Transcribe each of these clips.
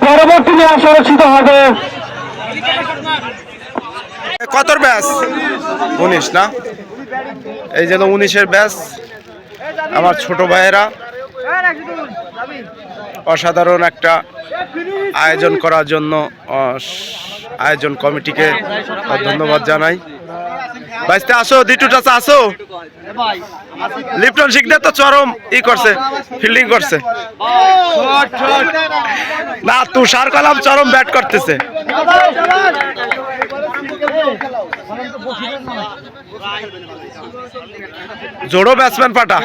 পরবর্তী ম্যাচ অনুষ্ঠিত হবে। কত ব্যাচ? 19 না? এই যেন 19-এর ব্যাচ। আমার ছোট ভাইয়েরা অসাধারণ একটা আয়োজন করার জন্য আয়োজন কমিটিকে ধন্যবাদ জানাই। বাইসতে আসো, দিটুটা আসো। লিপটন শিকদার তো চরম করছে, ফিল্ডিং করছে না। তুষার কালাম চরম ব্যাট করতেছে। জোড়ো ব্যাটসম্যান পাটা।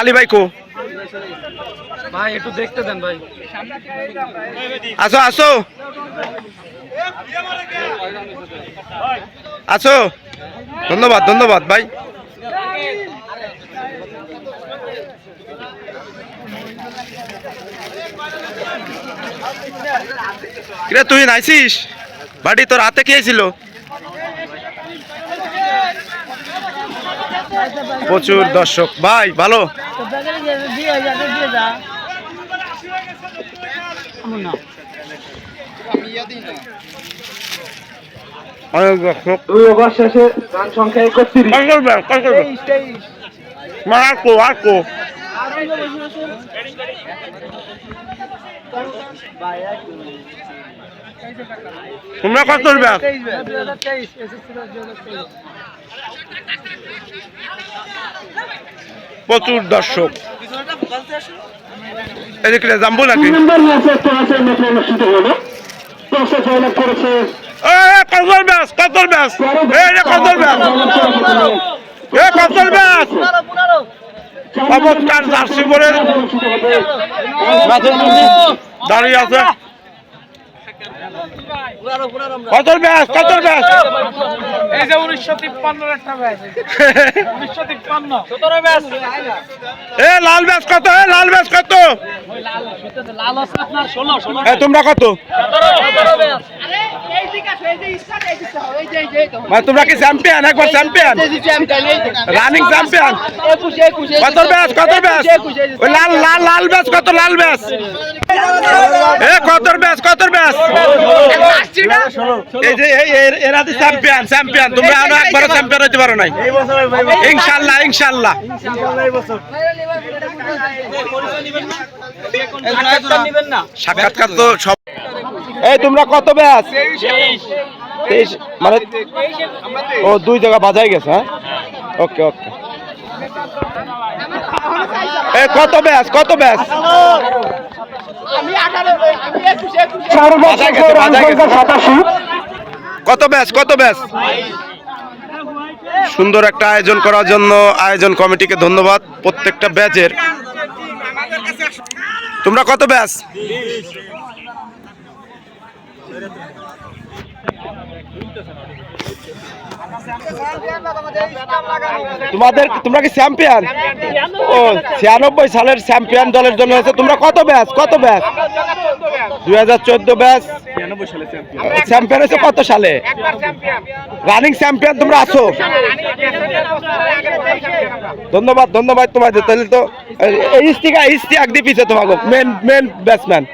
আলী ভাই কো ভাই একটু দেখতে দেন ভাই। আসো আসো আসো। ধন্যবাদ ধন্যবাদ ভাই। কিরে তুই নাইছিস? বাড়ি তোর হাতে কে ছিল? প্রচুর দর্শক ভাই, ভালো। দুই ওভার শেষে রান সংখ্যা 31। তোমরা কত করবে? প্রচুর দর্শক। এদিকে জাম্বু নাকি? চমৎকার জার্সি পরে দাঁড়িয়ে আছে। কত ব্যাস? কত ব্যাস? এই যে 1953 একটা ব্যাচ। 1953 17 ব্যাচ। এ লাল ব্যাস কত? এ লাল ব্যাস কত? লাল আছে আপনার 16 এ তোমরা কত? 17 ব্যাচ। আরে এই দিকে আসো, এই যে স্টার্ট এই দিকে এই যে মানে তোমরা কি চ্যাম্পিয়ন? একবার চ্যাম্পিয়ন, রানিং চ্যাম্পিয়ন। 21 কত ব্যাস? কত ব্যাস? ওই লাল লাল লাল ব্যাস কত? লাল ব্যাস এ কত ব্যাস? কত ব্যাস? এই যে এরা তো চ্যাম্পিয়ন। চ্যাম্পিয়ন তোমরা আরো একবার চ্যাম্পিয়ন হতে পারো নাই। ইনশাআল্লাহ ইনশাআল্লাহ। সাক্ষাৎকার তো সব। এই তোমরা কত ব্যাচ? 23 মানে ও দুই জায়গা বাজাই গেছে। হ্যাঁ ওকে ওকে। এ কত ব্যাচ? কত ব্যাচ? আমি 18 আমি 21 কত ব্যাচ? কত ব্যাচ? সুন্দর একটা আয়োজন করার জন্য আয়োজন কমিটিকে ধন্যবাদ প্রত্যেকটা ব্যাচের। তোমরা কত ব্যাচ? তোমরা কি চ্যাম্পিয়ন? ও 96 সালের চ্যাম্পিয়ন দলের জন্য হয়েছে। তোমরা কত ব্যাচ? কত ব্যাচ? 2014 ব্যাচ চ্যাম্পিয়ন হয়েছে। কত সালে? রানিং চ্যাম্পিয়ন তোমরা আছো। ধন্যবাদ ধন্যবাদ তোমাদের। তাহলে তো এই ইস্তিহাক দিয়ে পিছে তোমাকে মেন ব্যাটসম্যান।